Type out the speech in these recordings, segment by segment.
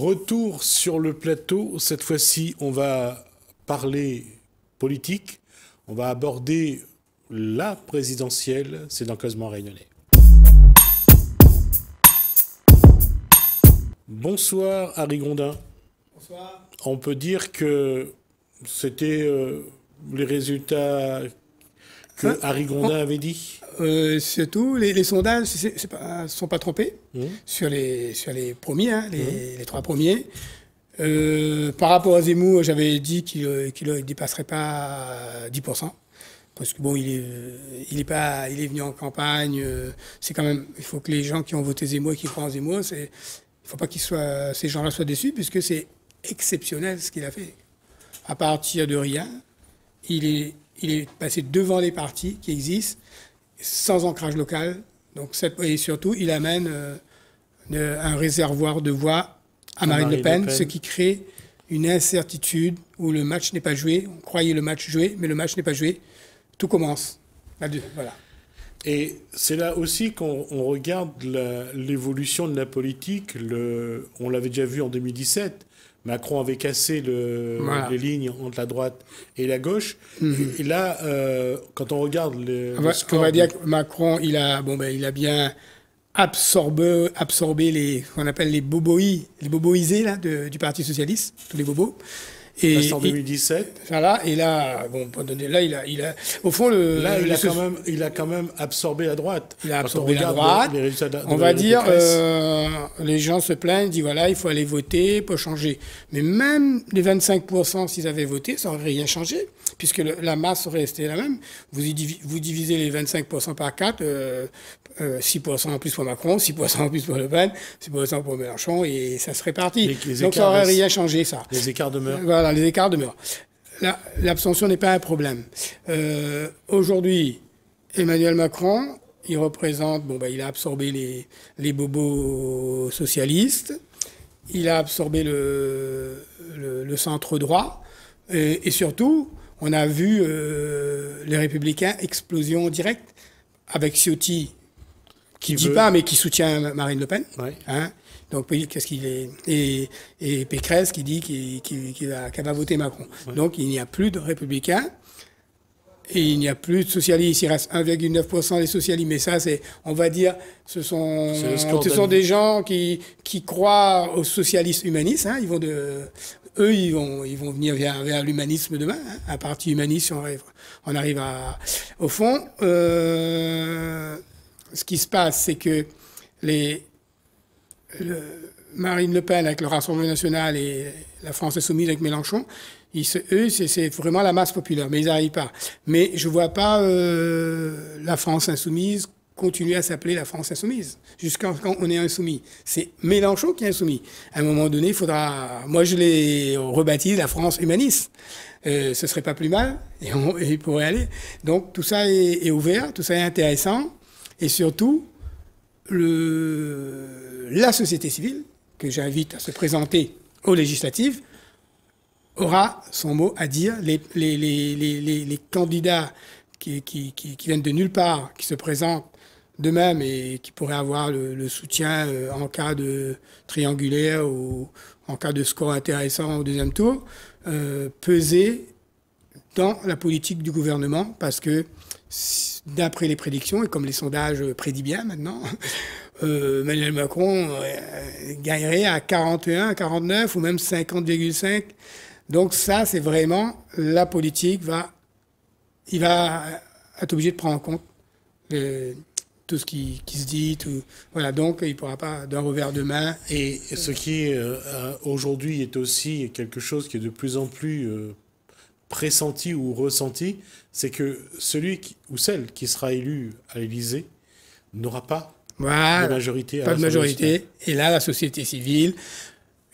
Retour sur le plateau. Cette fois-ci, on va parler politique. On va aborder la présidentielle. C'est dans Causement Réunionnais. Bonsoir, Harry Grondin. Bonsoir. On peut dire que c'était les résultats que Harry Grondin avait dit. C'est tout. Les sondages ne sont pas trompés sur les premiers, hein, les trois premiers. Par rapport à Zemmour, j'avais dit qu'il ne dépasserait pas 10%. Parce que bon, il est venu en campagne. C'est quand même, il faut que les gens qui ont voté Zemmour et qui croient en Zemmour, il ne faut pas ces gens-là soient déçus, puisque c'est exceptionnel ce qu'il a fait. À partir de rien, il est passé devant les partis qui existent, sans ancrage local. Donc, et surtout, il amène un réservoir de voix à Marine Le Pen, ce qui crée une incertitude où le match n'est pas joué. On croyait le match joué, mais le match n'est pas joué. Tout commence. Voilà. Et c'est là aussi qu'on regarde l'évolution de la politique. On l'avait déjà vu en 2017. Macron avait cassé les lignes entre la droite et la gauche. Et là, quand on regarde le score... On va dire que Macron, il a bien absorbé qu'on appelle les boboisés là, du Parti Socialiste, tous les bobos. Et en 2017. Voilà, et là, il a au fond il a quand même absorbé la droite. Il a absorbé la droite. On va dire, les gens se plaignent, disent voilà, il faut aller voter pour changer. Mais même les 25%, s'ils avaient voté, ça n'aurait rien changé, puisque la masse aurait resté la même. Vous divisez les 25% par 4, 6% en plus pour Macron, 6% en plus pour Le Pen, 6% pour Mélenchon, et ça se répartit. Donc ça n'aurait rien changé, ça. Les écarts demeurent. Voilà, les écarts demeurent. L'abstention n'est pas un problème. Aujourd'hui, Emmanuel Macron, il représente, il a absorbé les bobos socialistes, il a absorbé le centre droit, et surtout, on a vu les Républicains explosion directe avec Ciotti, qui ne dit pas, mais qui soutient Marine Le Pen. Ouais. Hein. Donc, qu'est-ce qu'il est et Pécresse qui dit qu'elle va voter Macron. Ouais. Donc, il n'y a plus de Républicains et il n'y a plus de socialistes. Il reste 1,9% des socialistes. Mais ça, on va dire, ce sont des gens qui croient aux socialistes humanistes. Hein. Eux, ils vont venir vers l'humanisme demain, hein, un parti humaniste, si on arrive au fond, ce qui se passe, c'est que Marine Le Pen avec le Rassemblement national et la France insoumise avec Mélenchon, eux, c'est vraiment la masse populaire, mais ils n'arrivent pas. Mais je ne vois pas la France insoumise continuer à s'appeler la France insoumise, jusqu'à quand on est insoumis. C'est Mélenchon qui est insoumis. À un moment donné, il faudra... Moi, je l'ai rebaptisé la France humaniste. Ce serait pas plus mal, et il pourrait aller. Donc, tout ça est ouvert, tout ça est intéressant, et surtout, la société civile, que j'invite à se présenter aux législatives, aura son mot à dire. Les candidats qui viennent de nulle part, qui se présentent d'eux-mêmes et qui pourraient avoir le soutien en cas de triangulaire ou en cas de score intéressant au deuxième tour, peser dans la politique du gouvernement, parce que d'après les prédictions, et comme les sondages prédisent bien maintenant, Emmanuel Macron gagnerait à 41, à 49 ou même 50,5. Donc ça, c'est vraiment la politique. Il va être obligé de prendre en compte tout ce qui se dit. Voilà, donc il ne pourra pas d'un revers de main. Et ce qui aujourd'hui est aussi quelque chose qui est de plus en plus pressenti ou ressenti, c'est que celui ou celle qui sera élu à l'Élysée n'aura pas de majorité. Pas de majorité. Et là, la société civile,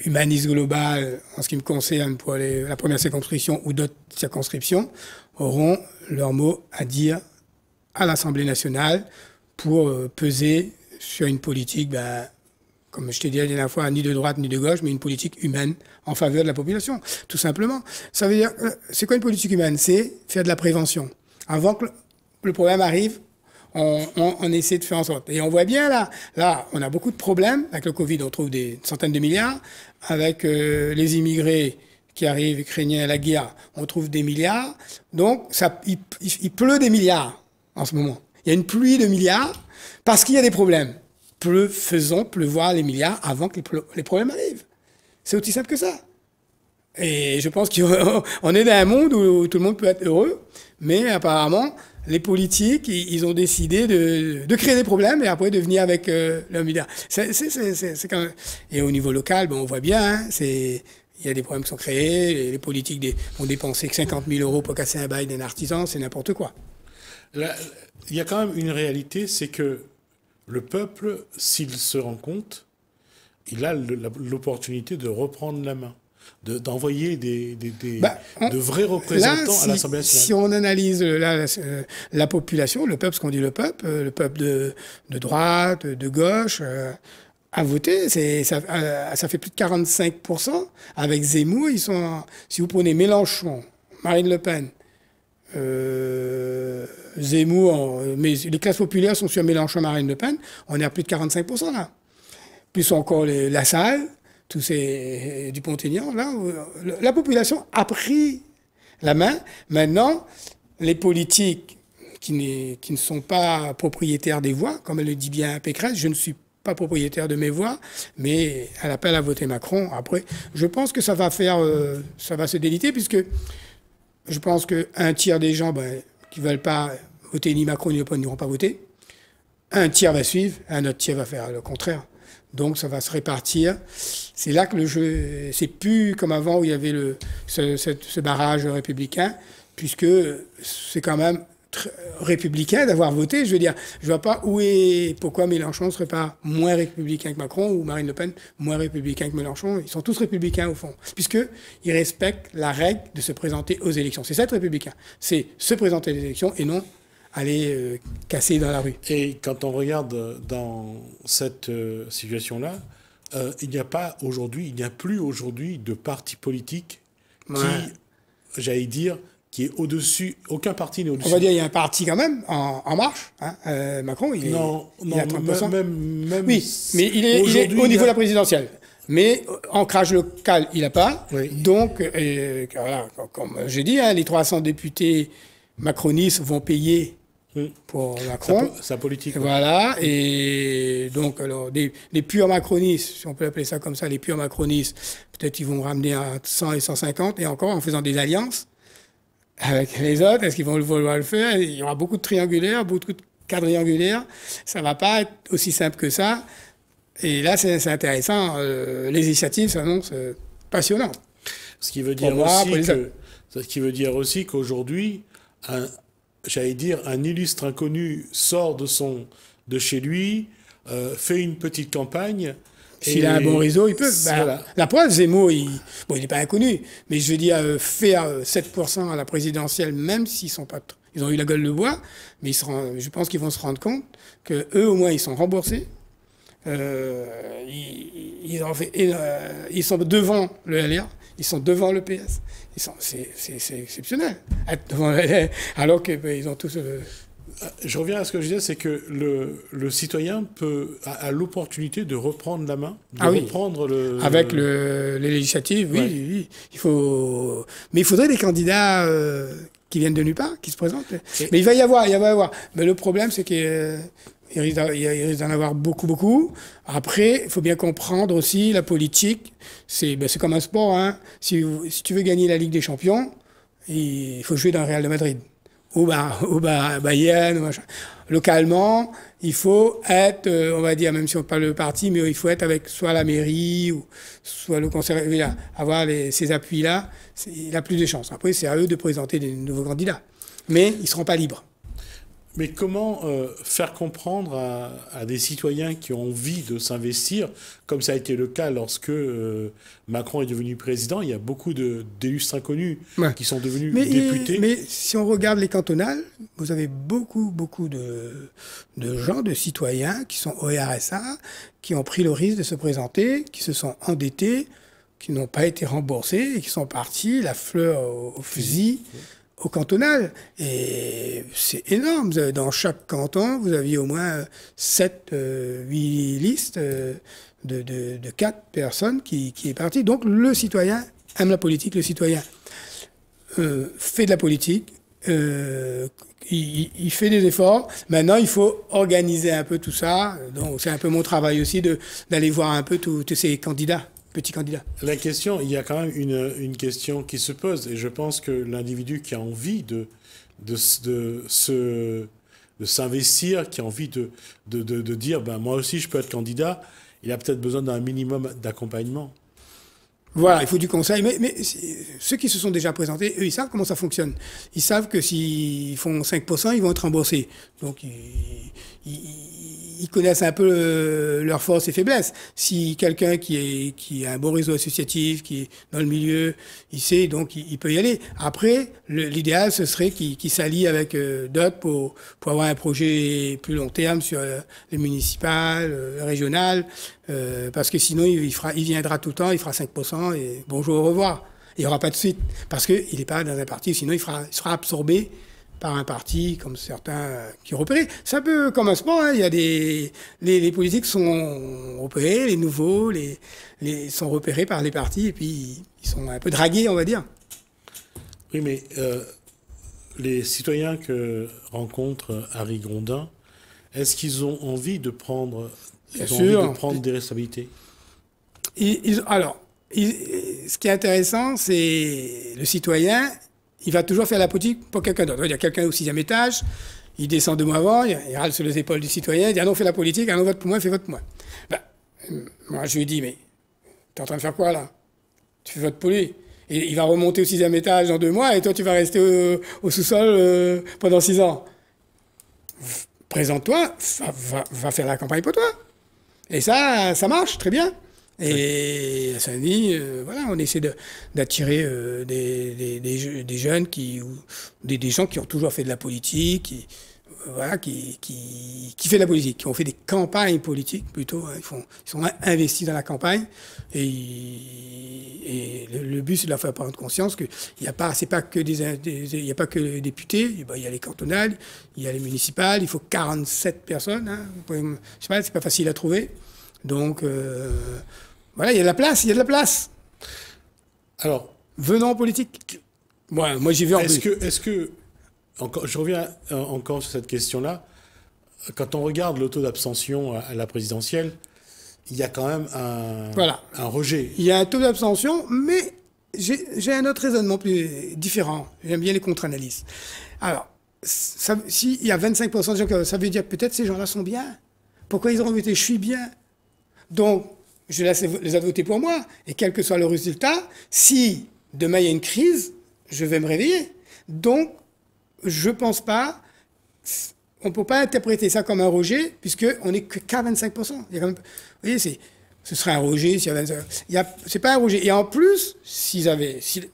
humaniste globale, en ce qui me concerne pour la première circonscription ou d'autres circonscriptions, auront leur mot à dire à l'Assemblée nationale pour peser sur une politique, comme je t'ai dit la dernière fois, ni de droite ni de gauche, mais une politique humaine en faveur de la population, tout simplement. Ça veut dire, c'est quoi une politique humaine? C'est faire de la prévention. Avant que le problème arrive, on essaie de faire en sorte. Et on voit bien là, on a beaucoup de problèmes. Avec le Covid, on trouve des centaines de milliards. Avec les immigrés qui arrivent, ukrainiens, la guerre, on trouve des milliards. Donc, il pleut des milliards en ce moment. Il y a une pluie de milliards parce qu'il y a des problèmes. Faisons pleuvoir les milliards avant que les problèmes arrivent. C'est aussi simple que ça. Et je pense qu'on est dans un monde où tout le monde peut être heureux, mais apparemment, les politiques, ils ont décidé de créer des problèmes et après de venir avec le milliard. C'est quand même... Et au niveau local, on voit bien, hein, il y a des problèmes qui sont créés, les politiques ont dépensé que 50 000 € pour casser un bail d'un artisan, c'est n'importe quoi. Là, il y a quand même une réalité, c'est que le peuple, s'il se rend compte, il a l'opportunité de reprendre la main, d'envoyer de vrais représentants là, à l'Assemblée nationale. Si on analyse la population, le peuple, ce qu'on dit le peuple de droite, de gauche, a voté, ça fait plus de 45%. Avec Zemmour, si vous prenez Mélenchon, Marine Le Pen, Zemmour, mais les classes populaires sont sur Mélenchon, Marine Le Pen, on est à plus de 45% là. Plus encore La Salle, tous ces Dupont-Aignan, là, la population a pris la main. Maintenant, les politiques qui ne sont pas propriétaires des voix, comme elle le dit bien Pécresse, je ne suis pas propriétaire de mes voix, mais elle appelle à voter Macron. Après, je pense que ça va se déliter, puisque je pense qu'un tiers des gens qui ne veulent pas voter ni Macron ni Le Pen n'iront pas voter. Un tiers va suivre, un autre tiers va faire le contraire. Donc ça va se répartir. C'est là que le jeu, c'est plus comme avant où il y avait ce barrage républicain, puisque c'est quand même républicain d'avoir voté. Je veux dire, je vois pas pourquoi Mélenchon ne serait pas moins républicain que Macron ou Marine Le Pen moins républicain que Mélenchon. Ils sont tous républicains au fond, puisqu'ils respectent la règle de se présenter aux élections. C'est ça être républicain, c'est se présenter aux élections et non aller casser dans la rue. Et quand on regarde dans cette situation-là, il n'y a plus aujourd'hui de parti politique qui, j'allais dire, qui est au-dessus. Aucun parti n'est au-dessus. On va dire il y a un parti quand même en marche. Hein. Macron, il a 30%. Même oui, mais il est au niveau de la présidentielle. Mais ancrage local, il n'a pas. Oui. Donc, voilà, comme j'ai dit, les 300 députés macronistes vont payer pour Macron. Sa politique. Voilà. Et donc, alors, les purs macronistes, si on peut appeler ça comme ça, les purs macronistes, peut-être ils vont ramener à 100 et 150, et encore en faisant des alliances avec les autres. Est-ce qu'ils vont vouloir le faire? Il y aura beaucoup de triangulaires, beaucoup de quadriangulaires. Ça ne va pas être aussi simple que ça. Et là, c'est intéressant. Les législatives s'annoncent passionnantes. Ce qui veut dire aussi qu'aujourd'hui, j'allais dire, un illustre inconnu sort de chez lui, fait une petite campagne. S'il a un bon réseau, il peut. Voilà. La preuve, Zemmour, il n'est pas inconnu, mais je veux dire, faire 7% à la présidentielle, même s'ils sont pas... Ils ont eu la gueule de bois, mais je pense qu'ils vont se rendre compte qu'eux, au moins, ils sont remboursés. Ils sont devant le LR, ils sont devant le PS. C'est exceptionnel. Être devant le LR, alors qu'ils ont tous... Je reviens à ce que je disais, c'est que le citoyen a l'opportunité de reprendre la main, reprendre le... Avec les législatives, oui. Mais il faudrait des candidats qui viennent de nulle part, qui se présentent. Mais il va y avoir. Mais le problème, c'est qu'il risque d'en avoir beaucoup. Après, il faut bien comprendre aussi, la politique, c'est comme un sport. Hein. Si tu veux gagner la Ligue des Champions, il faut jouer dans le Real de Madrid. Ou Bayern, ou machin. Localement, il faut être, on va dire, même si on parle de parti, mais il faut être avec soit la mairie, ou soit le conseil, avoir ces appuis-là, il a plus de chances. Après, c'est à eux de présenter des nouveaux candidats. Mais ils ne seront pas libres. Mais comment faire comprendre à des citoyens qui ont envie de s'investir, comme ça a été le cas lorsque Macron est devenu président, il y a beaucoup d'illustres inconnus qui sont devenus députés. Mais si on regarde les cantonales, vous avez beaucoup de gens, de citoyens qui sont au RSA, qui ont pris le risque de se présenter, qui se sont endettés, qui n'ont pas été remboursés et qui sont partis la fleur au fusil. au cantonal. Et c'est énorme. Dans chaque canton, vous aviez au moins 7, 8 listes de 4 personnes qui est partie. Donc le citoyen aime la politique, le citoyen fait de la politique, il fait des efforts. Maintenant, il faut organiser un peu tout ça. Donc c'est un peu mon travail aussi d'aller voir un peu tous ces candidats. Petits candidats. La question, il y a quand même une question qui se pose, et je pense que l'individu qui a envie de s'investir, qui a envie de dire, ben, moi aussi je peux être candidat, il a peut-être besoin d'un minimum d'accompagnement. Voilà, il faut du conseil. Mais ceux qui se sont déjà présentés, eux, ils savent comment ça fonctionne. Ils savent que s'ils font 5%, ils vont être remboursés. Donc, ils connaissent un peu leurs forces et faiblesses. Si quelqu'un qui a un bon réseau associatif, qui est dans le milieu, il sait, donc il peut y aller. Après, l'idéal, ce serait qu'il s'allie avec d'autres pour avoir un projet plus long terme sur les municipales, les régionales, parce que sinon, il viendra tout le temps, il fera 5% et bonjour, au revoir. Il n'y aura pas de suite, parce qu'il n'est pas dans un parti, sinon il sera absorbé par un parti, comme certains qui ont repéré. C'est un peu comme un sport, hein. Il y a les politiques sont repérés, les nouveaux, sont repérés par les partis, et puis ils sont un peu dragués, on va dire. Oui, mais les citoyens que rencontre Harry Grondin, est-ce qu'ils ont envie de prendre, des responsabilités? Alors, ce qui est intéressant, c'est le citoyen, il va toujours faire la politique pour quelqu'un d'autre. Il y a quelqu'un au 6e étage, il descend 2 mois avant, il râle sur les épaules du citoyen, il dit « Ah non, fais la politique, ah non, vote pour moi, fais vote pour moi. » Ben, moi, je lui dis « Mais t'es en train de faire quoi, là? Tu fais vote pour lui. Et il va remonter au 6e étage dans 2 mois, et toi, tu vas rester au sous-sol pendant 6 ans. Présente-toi, va faire la campagne pour toi. » Et ça marche très bien. Et à Saint-Denis, voilà, on essaie d'attirer des jeunes des gens qui ont toujours fait de la politique, qui fait de la politique, qui ont fait des campagnes politiques plutôt. Hein, ils sont investis dans la campagne. Et le but, c'est de leur faire prendre conscience que c'est pas que il y a pas que les députés. Il y a les cantonales, il y a les municipales. Il faut 47 personnes. Hein, je sais pas, c'est pas facile à trouver. Donc voilà, il y a de la place. Alors, venons en politique. Ouais, moi j'y vais en plus. Je reviens encore sur cette question-là. Quand on regarde le taux d'abstention à la présidentielle, il y a quand même un rejet. Il y a un taux d'abstention, mais j'ai un autre raisonnement plus différent. J'aime bien les contre-analyses. Alors, s'il y a 25% de gens, ça veut dire peut-être ces gens-là sont bien. Pourquoi ils ont voté? Je suis bien. Donc, je les ai votés pour moi. Et quel que soit le résultat, si demain il y a une crise, je vais me réveiller. Donc, je ne pense pas, on ne peut pas interpréter ça comme un rejet, puisqu'on n'est qu'à 25%. Il y a quand même, vous voyez, ce serait un rejet. C'est pas un rejet. Et en plus, si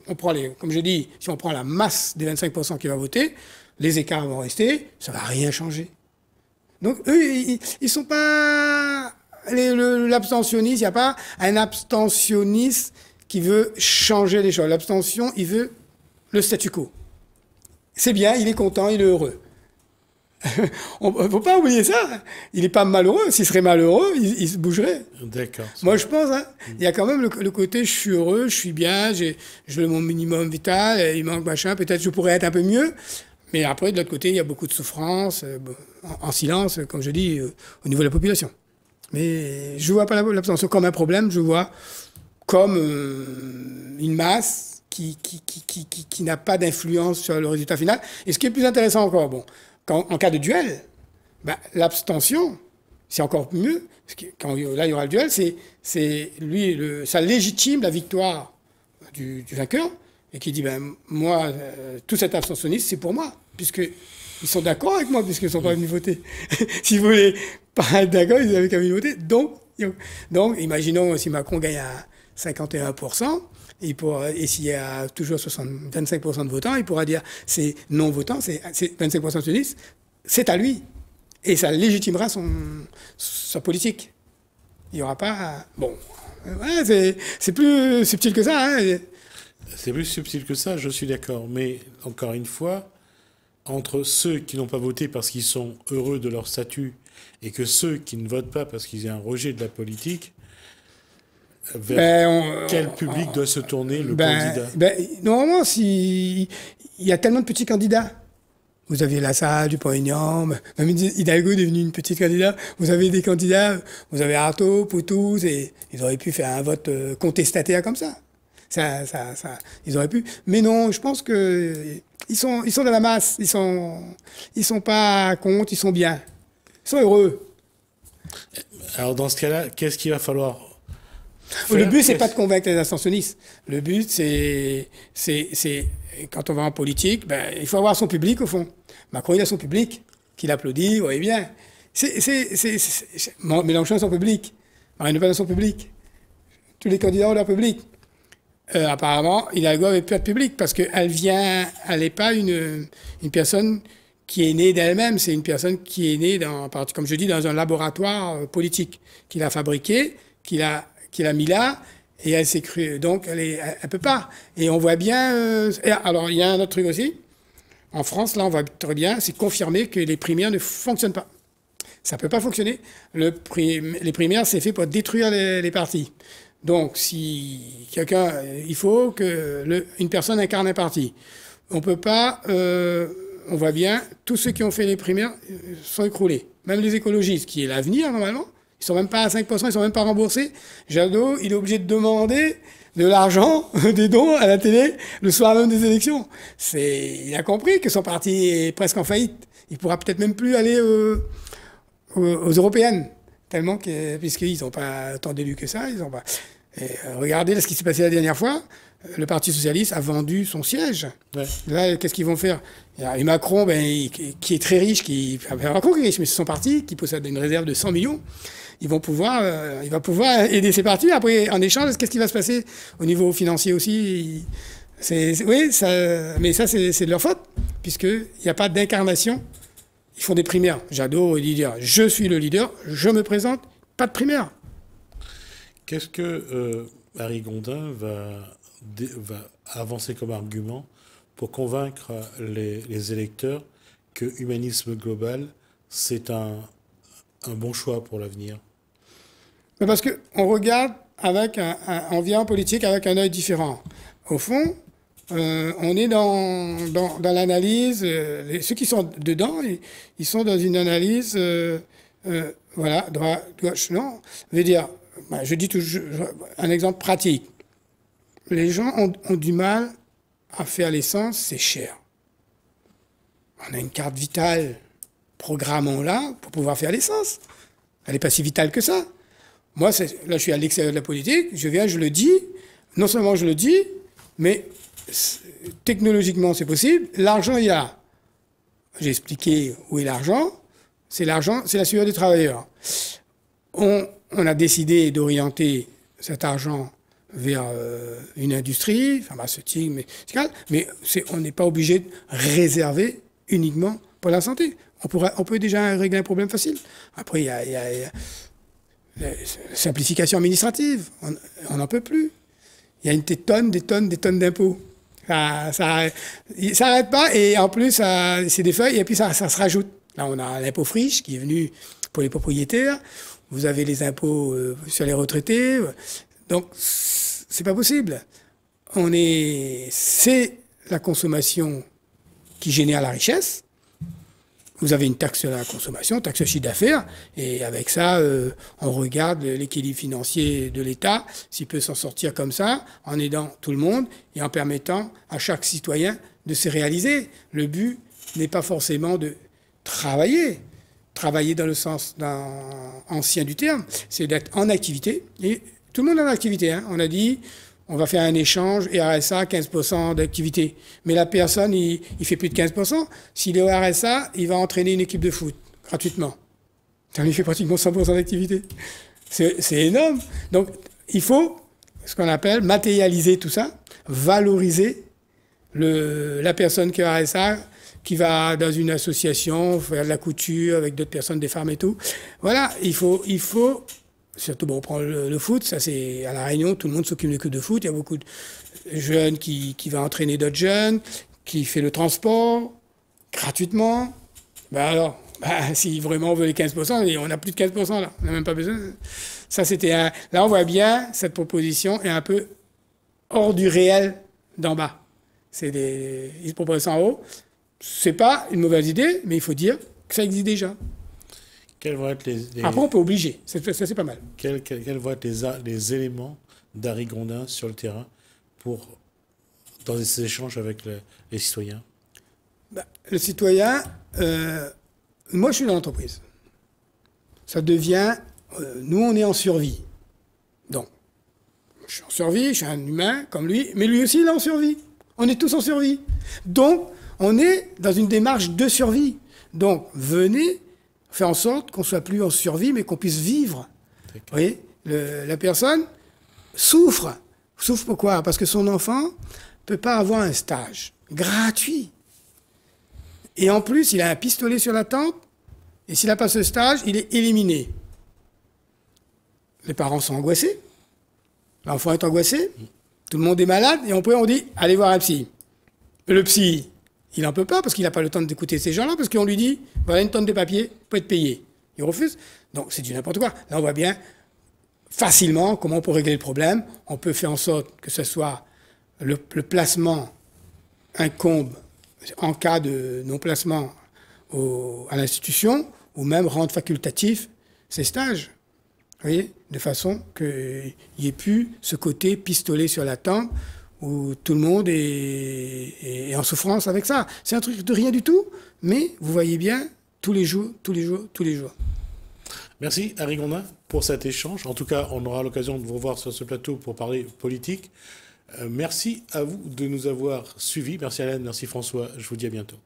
on prend comme je dis, si on prend la masse des 25% qui va voter, les écarts vont rester, ça ne va rien changer. Donc, eux, ils ne sont pas... L'abstentionniste, il n'y a pas un abstentionniste qui veut changer les choses. L'abstention, il veut le statu quo. C'est bien, il est content, il est heureux. On ne faut pas oublier ça. Il n'est pas malheureux. S'il serait malheureux, il se bougerait. D'accord. Moi, je pense, hein, il y a quand même le côté je suis heureux, je suis bien, j'ai mon minimum vital, il manque machin, peut-être je pourrais être un peu mieux. Mais après, de l'autre côté, il y a beaucoup de souffrance, en silence, comme je dis, au niveau de la population. Mais je ne vois pas l'abstention comme un problème, je vois comme une masse qui n'a pas d'influence sur le résultat final. Et ce qui est plus intéressant encore, en cas de duel, l'abstention, c'est encore mieux. Parce que là, il y aura le duel, ça légitime la victoire du vainqueur et qui dit, moi, tout cet abstentionniste, c'est pour moi, puisqu'ils sont d'accord avec moi, puisqu'ils ne sont pas venus voter. Si vous voulez pas être d'accord, ils n'avaient qu'à venir voter. Donc, imaginons si Macron gagne à 51%, et s'il y a toujours 25% de votants, il pourra dire c'est non-votant, c'est 25% de liste, c'est à lui. Et ça légitimera sa politique. Il n'y aura pas... Bon, ouais, c'est plus subtil que ça. Hein. C'est plus subtil que ça, je suis d'accord. Mais encore une fois, entre ceux qui n'ont pas voté parce qu'ils sont heureux de leur statut et que ceux qui ne votent pas parce qu'ils ont un rejet de la politique, vers quel public doit se tourner le candidat? Normalement, il y a tellement de petits candidats. Vous avez Lassalle, Dupont-Aignan, même Hidalgo est devenu une petite candidate. Vous avez des candidats, vous avez Artaud, Poutou, et ils auraient pu faire un vote contestataire comme ça. Ils auraient pu. Mais non, je pense que ils sont dans la masse. Ils sont pas contre, ils sont bien. Ils sont heureux. Alors dans ce cas-là, qu'est-ce qu'il va falloir faire? Le but, c'est pas de convaincre les abstentionnistes. Le but, c'est quand on va en politique, il faut avoir son public au fond. Macron, il a son public qui l'applaudit, vous voyez bien. Mélenchon a son public. Marine Le Pen a son public. Tous les candidats ont leur public. Apparemment, Hidalgo n'avait pas de public parce qu'elle n'est pas une personne qui est née d'elle-même. C'est une personne qui est née, comme je dis, dans un laboratoire politique qu'il a fabriqué, qu'il a mis là. Et elle s'est crue, donc elle peut pas. Et on voit bien. Alors il y a un autre truc aussi. En France, là, on voit très bien, c'est confirmé que les primaires ne fonctionnent pas. Ça peut pas fonctionner. Les primaires, c'est fait pour détruire les partis. Donc, si il faut que une personne incarne un parti. On peut pas. On voit bien, tous ceux qui ont fait les primaires sont écroulés. Même les écologistes, qui est l'avenir normalement. Ils sont même pas à 5%, ils sont même pas remboursés. Jadot, il est obligé de demander de l'argent, des dons à la télé, le soir même des élections. Il a compris que son parti est presque en faillite. Il pourra peut-être même plus aller aux européennes. Tellement puisqu'ils n'ont pas tant d'élus que ça, ils ont pas. Regardez ce qui s'est passé la dernière fois. Le Parti Socialiste a vendu son siège. Ouais. Là, qu'est-ce qu'ils vont faire? Et Macron, qui est très riche, Macron qui est riche, mais c'est son parti, qui possède une réserve de 100 millions. Il va pouvoir aider ces partis. Après, en échange, qu'est-ce qui va se passer au niveau financier aussi? Mais ça, c'est de leur faute, puisqu'il n'y a pas d'incarnation. Ils font des primaires. Jadot, il dit, je suis le leader, je me présente, pas de primaire. Qu'est-ce que Harry Gondin va avancer comme argument pour convaincre les électeurs que humanisme global, c'est un bon choix pour l'avenir? Parce qu'on regarde on vient en politique avec un œil différent. Au fond, on est dans l'analyse, ceux qui sont dedans, ils sont dans une analyse, voilà, droite, gauche, non. Je veux dire, je dis toujours un exemple pratique. Les gens ont du mal à faire l'essence, c'est cher. On a une carte vitale, programmons-la pour pouvoir faire l'essence. Elle n'est pas si vitale que ça. Moi, là, je suis à l'extérieur de la politique, je viens, je le dis. Non seulement je le dis, mais technologiquement, c'est possible. L'argent, il y a. J'ai expliqué où est l'argent. C'est l'argent, c'est la sueur des travailleurs. On a décidé d'orienter cet argent vers une industrie pharmaceutique, mais on n'est pas obligé de réserver uniquement pour la santé. On peut déjà régler un problème facile. Après, il y a la simplification administrative. On n'en peut plus. Il y a des tonnes d'impôts. Ça n'arrête pas, et en plus, c'est des feuilles, et puis ça se rajoute. Là, on a l'impôt friche qui est venu pour les propriétaires. Vous avez les impôts sur les retraités. Donc, c'est pas possible. C'est la consommation qui génère la richesse. Vous avez une taxe sur la consommation, taxe sur le chiffre d'affaires, et avec ça, on regarde l'équilibre financier de l'État, s'il peut s'en sortir comme ça, en aidant tout le monde et en permettant à chaque citoyen de se réaliser. Le but n'est pas forcément de travailler dans le sens ancien du terme, c'est d'être en activité, et tout le monde est en activité. Hein. On a dit, on va faire un échange et RSA, 15% d'activité. Mais la personne, il fait plus de 15%. S'il est au RSA, il va entraîner une équipe de foot, gratuitement. Ça lui fait pratiquement 100% d'activité. C'est énorme. Donc, il faut ce qu'on appelle matérialiser tout ça, valoriser la personne qui est au RSA, qui va dans une association faire de la couture avec d'autres personnes, des femmes et tout. Voilà, il faut Surtout, bon, on prend le foot, ça c'est à La Réunion, tout le monde s'occupe que de foot. Il y a beaucoup de jeunes qui va entraîner d'autres jeunes, qui fait le transport gratuitement. Ben alors, si vraiment on veut les 15%, on n'a plus de 15% là, on n'a même pas besoin. Ça c'était un... Là on voit bien, cette proposition est un peu hors du réel d'en bas. Ils proposent ça en haut. C'est pas une mauvaise idée, mais il faut dire que ça existe déjà. Quels vont être Après, on peut obliger. Ça, c'est pas mal. Quels vont être les éléments d'Harry Gondin sur le terrain dans ces échanges avec les citoyens? Le citoyen, moi, je suis dans l'entreprise. Ça devient... nous, on est en survie. Donc, je suis en survie, je suis un humain comme lui, mais lui aussi, il est en survie. On est tous en survie. Donc, on est dans une démarche de survie. Donc, venez faire en sorte qu'on ne soit plus en survie, mais qu'on puisse vivre. Vous voyez, la personne souffre. Souffre pourquoi? Parce que son enfant ne peut pas avoir un stage gratuit. Et en plus, il a un pistolet sur la tempe, et s'il n'a pas ce stage, il est éliminé. Les parents sont angoissés, l'enfant est angoissé, tout le monde est malade, et après on dit, allez voir un psy. Le psy, il n'en peut pas, parce qu'il n'a pas le temps d'écouter ces gens-là, parce qu'on lui dit, voilà une tonne de papier, peut être payé. Il refuse. Donc c'est du n'importe quoi. Là, on voit bien facilement comment on peut régler le problème. On peut faire en sorte que ce soit le placement incombe en cas de non-placement à l'institution, ou même rendre facultatif ces stages. Vous voyez, de façon qu'il n'y ait plus ce côté pistolet sur la tempe où tout le monde est en souffrance avec ça. C'est un truc de rien du tout, mais vous voyez bien, tous les jours. Merci Harry Gondin pour cet échange. En tout cas, on aura l'occasion de vous revoir sur ce plateau pour parler politique. Merci à vous de nous avoir suivis. Merci Alain, merci François. Je vous dis à bientôt.